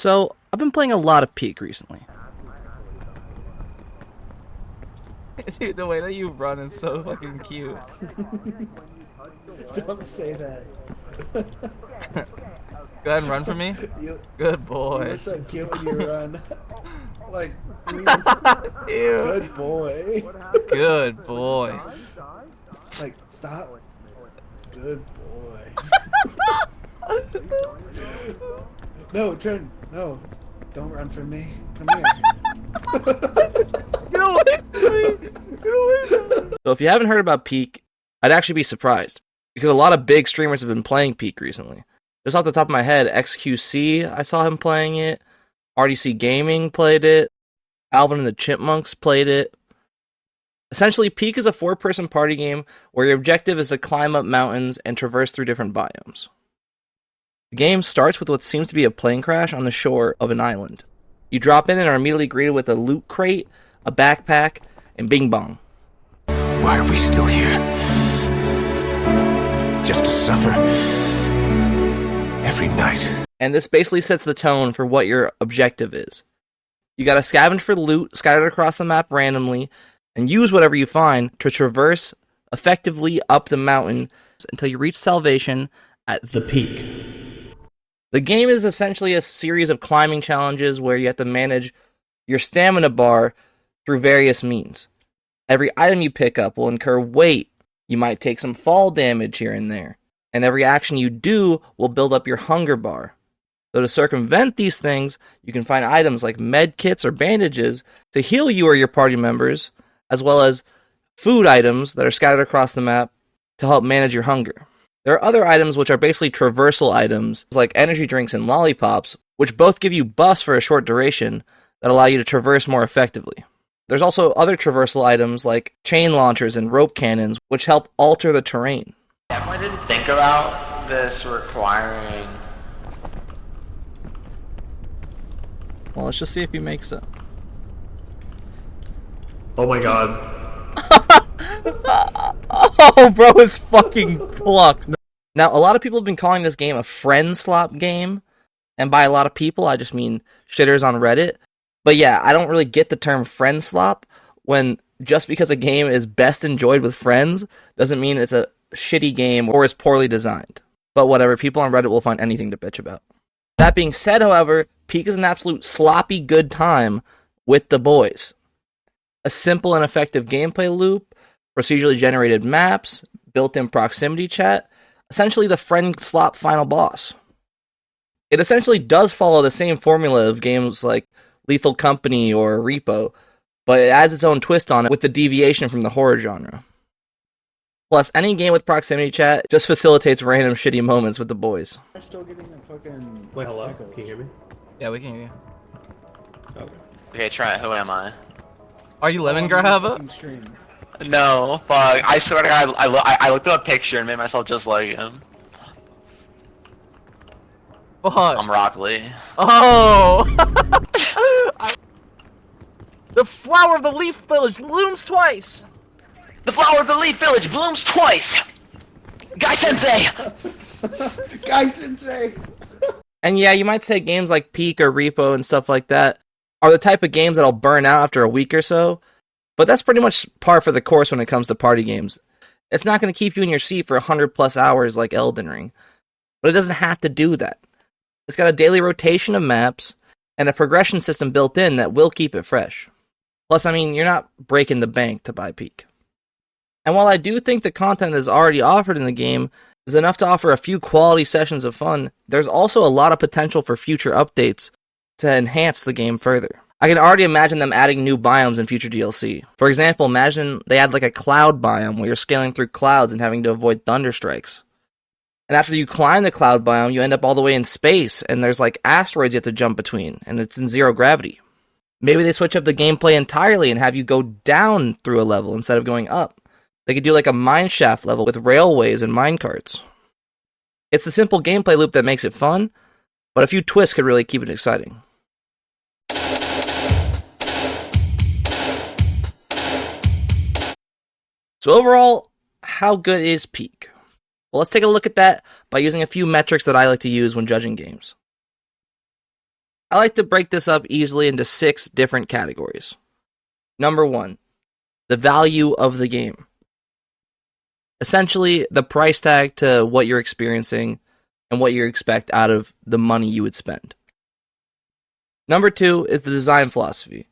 So, I've been playing a lot of Peak recently. Dude, the way that you run is so fucking cute. Don't say that. Go ahead and run for me. You, Good you boy. look so cute when you run. Like, Ew. good boy. Good boy. Like, stop. Good boy. No, Trent, no. Don't run from me. Come here. Get away from me. Get away from me. So, if you haven't heard about Peak, I'd actually be surprised, because a lot of big streamers have been playing Peak recently. Just off the top of my head, XQC, I saw him playing it. RDC Gaming played it. Alvin and the Chipmunks played it. Essentially, Peak is a 4-person party game where your objective is to climb up mountains and traverse through different biomes. The game starts with what seems to be a plane crash on the shore of an island. You drop in and are immediately greeted with a loot crate, a backpack, and bing bong. Why are we still here? Just to suffer? Every night. And this basically sets the tone for what your objective is. You gotta scavenge for loot scattered across the map randomly, and use whatever you find to traverse effectively up the mountain until you reach salvation at the peak. The game is essentially a series of climbing challenges where you have to manage your stamina bar through various means. Every item you pick up will incur weight. You might take some fall damage here and there. And every action you do will build up your hunger bar. So to circumvent these things, you can find items like med kits or bandages to heal you or your party members, as well as food items that are scattered across the map to help manage your hunger. There are other items which are basically traversal items, like energy drinks and lollipops, which both give you buffs for a short duration that allow you to traverse more effectively. There's also other traversal items like chain launchers and rope cannons, which help alter the terrain. Definitely didn't think about this requiring... Well, let's just see if he makes it. Oh my god. Oh, bro is fucking plucked. Now, a lot of people have been calling this game a friend slop game, and by a lot of people, I just mean shitters on Reddit. But yeah, I don't really get the term friend slop when just because a game is best enjoyed with friends doesn't mean it's a shitty game or is poorly designed. But whatever, people on Reddit will find anything to bitch about. That being said, however, Peak is an absolute sloppy good time with the boys. A simple and effective gameplay loop, procedurally generated maps, built-in proximity chat, essentially the friend slop final boss. It essentially does follow the same formula of games like Lethal Company or Repo, but it adds its own twist on it with the deviation from the horror genre. Plus, any game with proximity chat just facilitates random shitty moments with the boys. I'm still getting a fucking... Wait, hello? echoes. Can you hear me? Yeah, we can hear you. Okay. Okay, Trent, who am I? Are you Lemon On your Grab? fucking stream. No, fuck. I swear to God, I looked at a picture and made myself just like him. Fuck. I'm Rock Lee. Oh! The flower of the leaf village blooms twice! The flower of the Leaf Village blooms twice! Guy Sensei! Guy Sensei! And yeah, you might say games like Peak or Repo and stuff like that are the type of games that'll burn out after a week or so, but that's pretty much par for the course when it comes to party games. It's not going to keep you in your seat for 100 plus hours like Elden Ring, but it doesn't have to do that. It's got a daily rotation of maps and a progression system built in that will keep it fresh. Plus, I mean, you're not breaking the bank to buy Peak. And while I do think the content that's already offered in the game is enough to offer a few quality sessions of fun, there's also a lot of potential for future updates to enhance the game further. I can already imagine them adding new biomes in future DLC. For example, imagine they add like a cloud biome where you're scaling through clouds and having to avoid thunder strikes. And after you climb the cloud biome, you end up all the way in space, and there's like asteroids you have to jump between, and it's in zero gravity. Maybe they switch up the gameplay entirely and have you go down through a level instead of going up. They could do like a mineshaft level with railways and minecarts. It's the simple gameplay loop that makes it fun, but a few twists could really keep it exciting. So overall, how good is Peak? Well, let's take a look at that by using a few metrics that I like to use when judging games. I like to break this up easily into 6 different categories. Number 1, the value of the game. Essentially, the price tag to what you're experiencing and what you expect out of the money you would spend. Number 2 is the design philosophy.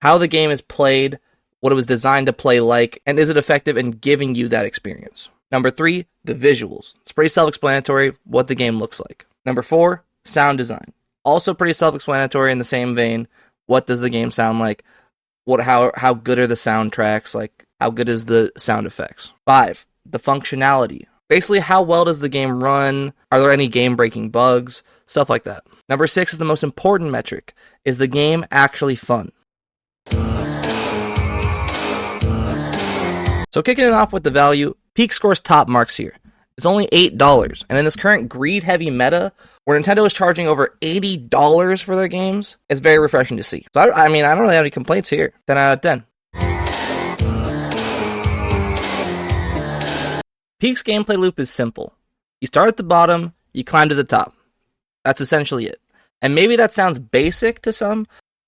How the game is played, what it was designed to play like, and is it effective in giving you that experience. Number 3, the visuals. It's pretty self-explanatory what the game looks like. Number 4, sound design. Also pretty self-explanatory in the same vein. What does the game sound like? How good are the soundtracks? Like, how good is the sound effects? 5, the functionality. Basically, how well does the game run? Are there any game-breaking bugs? Stuff like that. Number 6 is the most important metric. Is the game actually fun? So kicking it off with the value, Peak scores top marks here. It's only $8, and in this current greed-heavy meta, where Nintendo is charging over $80 for their games, it's very refreshing to see. So I don't really have any complaints here. 10 out of 10. Peak's gameplay loop is simple. You start at the bottom, you climb to the top. That's essentially it. And maybe that sounds basic to some,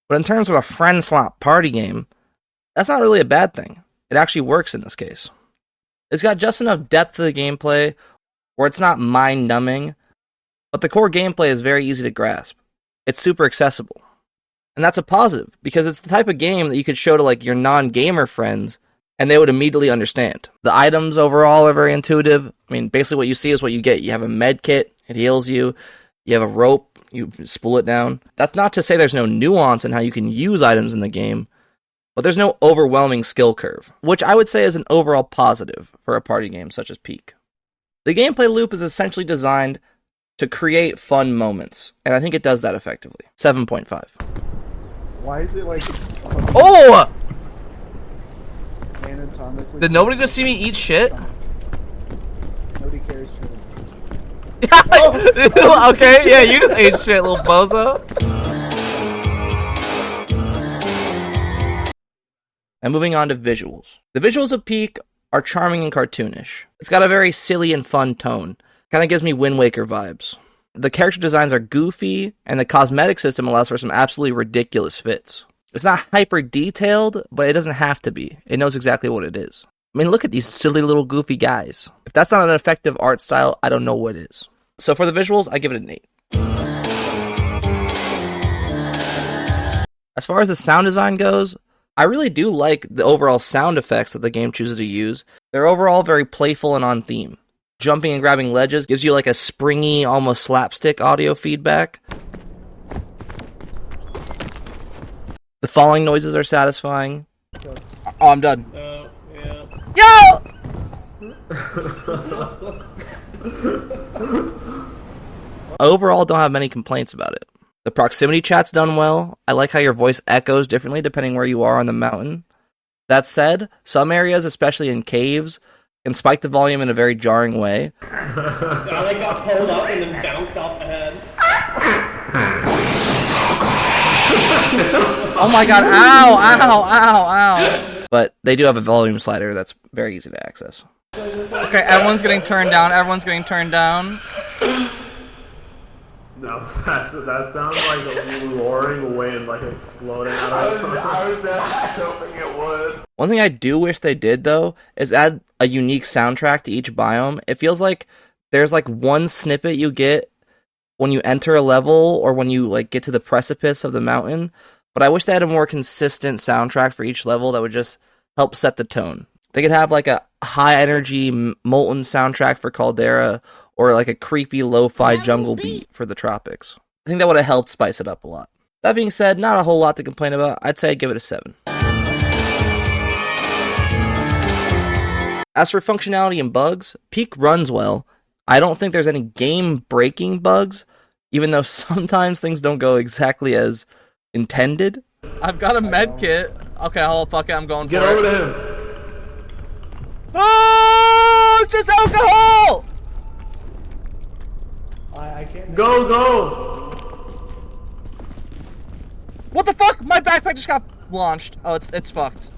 but in terms of a friend swap party game, that's not really a bad thing. It actually works in this case. It's got just enough depth to the gameplay where it's not mind-numbing, but the core gameplay is very easy to grasp. It's super accessible. And that's a positive, because it's the type of game that you could show to like your non-gamer friends, and they would immediately understand. The items overall are very intuitive. I mean, basically what you see is what you get. You have a med kit, it heals you. You have a rope, you spool it down. That's not to say there's no nuance in how you can use items in the game, but there's no overwhelming skill curve, which I would say is an overall positive for a party game such as Peak. The gameplay loop is essentially designed to create fun moments, and I think it does that effectively. 7.5. Why is it like Oh! anatomically? Did nobody just see me eat shit? Nobody cares for them. Okay, yeah, you just ate shit, little bozo. And moving on to visuals. The visuals of Peak are charming and cartoonish. It's got a very silly and fun tone. Kind of gives me Wind Waker vibes. The character designs are goofy, and the cosmetic system allows for some absolutely ridiculous fits. It's not hyper detailed, but it doesn't have to be. It knows exactly what it is. I mean, look at these silly little goofy guys. If that's not an effective art style, I don't know what is. So for the visuals, I give it an 8. As far as the sound design goes, I really do like the overall sound effects that the game chooses to use. They're overall very playful and on theme. Jumping and grabbing ledges gives you like a springy, almost slapstick audio feedback. The falling noises are satisfying. Oh, I'm done. Yeah. Yo! Overall, don't have many complaints about it. The proximity chat's done well. I like how your voice echoes differently depending where you are on the mountain. That said, some areas, especially in caves, can spike the volume in a very jarring way. I like got pulled up and then bounced off the head. Oh my god, ow, ow, ow, ow. But they do have a volume slider that's very easy to access. Okay, everyone's getting turned down. Everyone's getting turned down. No, that sounds like a roaring wind, like exploding out of something. I was hoping it would. One thing I do wish they did, though, is add a unique soundtrack to each biome. It feels like there's like one snippet you get when you enter a level or when you like get to the precipice of the mountain, but I wish they had a more consistent soundtrack for each level that would just help set the tone. They could have like a high-energy Molten soundtrack for Caldera, or like a creepy lo-fi jungle beat for the tropics. I think that would have helped spice it up a lot. That being said, not a whole lot to complain about. I'd say I'd give it a 7. As for functionality and bugs, Peak runs well. I don't think there's any game-breaking bugs, even though sometimes things don't go exactly as intended. I've got a med kit. Okay, hold fuck it, I'm going Get for over it. to him. Oh, it's just alcohol! I can't. Go! What the fuck? My backpack just got launched. Oh, it's fucked.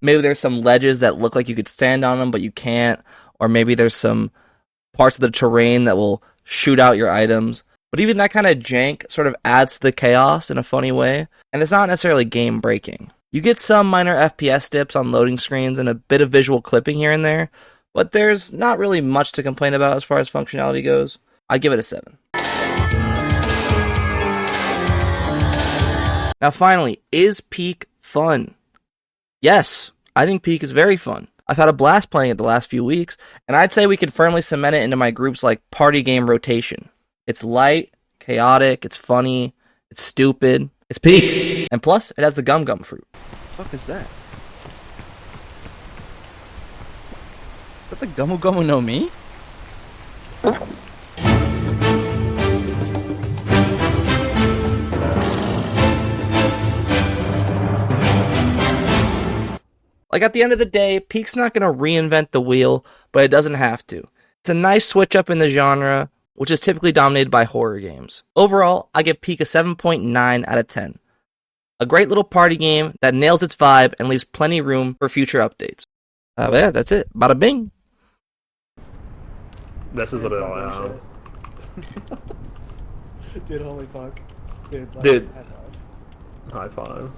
Maybe there's some ledges that look like you could stand on them, but you can't. Or maybe there's some parts of the terrain that will shoot out your items. but even that kind of jank sort of adds to the chaos in a funny way, and it's not necessarily game breaking. You get some minor FPS dips on loading screens and a bit of visual clipping here and there, but there's not really much to complain about as far as functionality goes. I'd give it a 7. Now finally, is Peak fun? Yes, I think Peak is very fun. I've had a blast playing it the last few weeks, and I'd say we could firmly cement it into my group's party game rotation. It's light, chaotic, it's funny, it's stupid, it's Peak, and plus it has the gum gum fruit. What the fuck is that? Is that the Gummo Gummo no Mi? At the end of the day, Peak's not going to reinvent the wheel, but it doesn't have to. It's a nice switch up in the genre, which is typically dominated by horror games. Overall, I give Peak a 7.9 out of 10. A great little party game that nails its vibe and leaves plenty room for future updates. But yeah, that's it. Bada bing. This is what it all I have. Dude, holy fuck. Dude, Dude. high five. High five.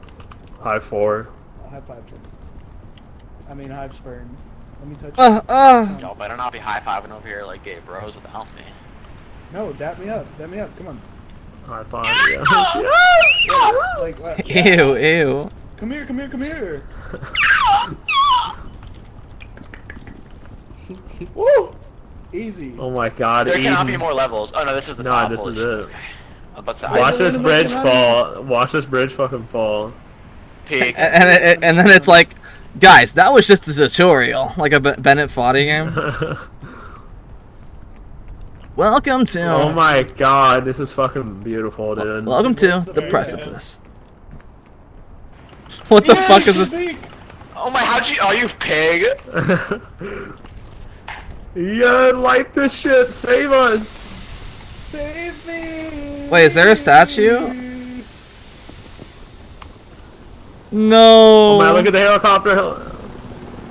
High four. High five, Trent. I mean, high sperm. Let me touch you. Y'all better not be high-fiving over here like gay bros without me. No, dap me up. Dap me up. Come on. High five. Yeah. Ew, ew. Come here, come here, come here. Woo! Easy. Oh my god. There cannot Eden. be more levels. Oh no, this is the No, top. this Holy is shit. it. Okay. I was about to say, Watch I- this bridge I- fall. Watch this bridge fucking fall. Peak. And then it's like, guys, that was just a tutorial, like a Bennett Foddy game. Welcome to. Oh my god, this is fucking beautiful, dude. Welcome to the precipice. What the fuck is this? Oh my, how'd you? Oh, you pig! Yeah, like this shit. Save us. Save me! Wait, is there a statue? Oh No. man, look at the helicopter.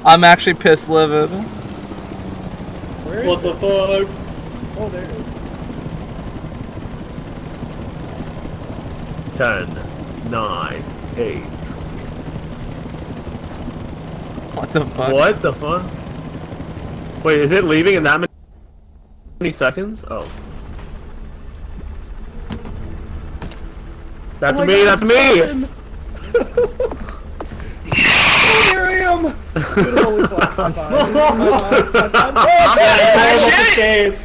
I'm actually piss livid. Where is What the it? fuck? Oh, there it is. 10, 9, 8. What the fuck? What the fuck? Wait, is it leaving in that many seconds? Oh. That's Oh my me, God, that's me! Jordan! Oh, here I am! Dude, holy fuck, high five. High five, high five. Shit!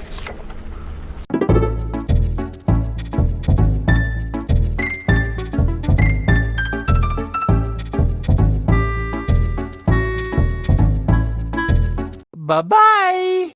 Bye bye.